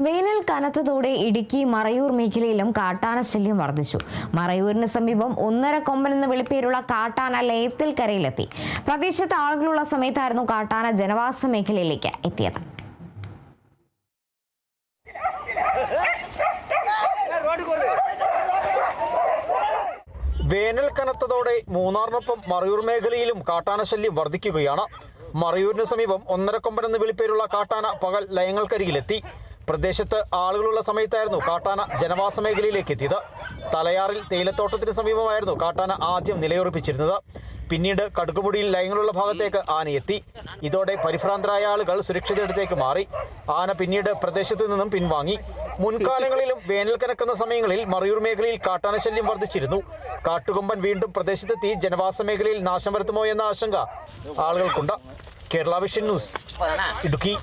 വേനൽ കനത്തതോടെ ഇടുക്കി മറയൂർ മേഖലയിലും കാട്ടാന ശല്യം വർദ്ധിച്ചു. മറയൂരിന് സമീപം 1.5 കൊമ്പൻ എന്ന വിളിപ്പേരുള്ള കാട്ടാന ലയത്തിൽ കരയിലെത്തി. പ്രദേശത്ത് ആളുകളുള്ള സമയത്തായിരുന്നു കാട്ടാന ജനവാസ മേഖലയിലേക്ക് എത്തിയത്. വേനൽ കനത്തതോടെ മൂന്നാറിനൊപ്പം മറയൂർ മേഖലയിലും കാട്ടാന ശല്യം വർദ്ധിക്കുകയാണ്. മറയൂരിന് സമീപം 1.5 കൊമ്പൻ എന്ന വിളിപ്പേരുള്ള കാട്ടാന പകൽ ലയങ്ങൾക്കരികിലെത്തി. പ്രദേശത്ത് ആളുകളുള്ള സമയത്തായിരുന്നു കാട്ടാന ജനവാസ മേഖലയിലേക്ക് എത്തിയത്. തലയാറിൽ തേയിലത്തോട്ടത്തിന് സമീപമായിരുന്നു കാട്ടാന ആദ്യം നിലയുറപ്പിച്ചിരുന്നത്. പിന്നീട് കടുകുമുടിയിൽ ലയങ്ങളുള്ള ഭാഗത്തേക്ക് ആനയെത്തി. ഇതോടെ പരിഭ്രാന്തരായ ആളുകൾ സുരക്ഷിതയിടത്തേക്ക് മാറി. ആന പിന്നീട് പ്രദേശത്ത് നിന്നും പിൻവാങ്ങി. മുൻകാലങ്ങളിലും വേനൽ കനക്കുന്ന സമയങ്ങളിൽ മറയൂർ മേഖലയിൽ കാട്ടാന ശല്യം വർദ്ധിച്ചിരുന്നു. കാട്ടുകൊമ്പൻ വീണ്ടും പ്രദേശത്തെത്തി ജനവാസ മേഖലയിൽ നാശം വരുത്തുമോ എന്ന ആശങ്ക ആളുകൾക്കുണ്ട്. Kerala vision news, Idukki.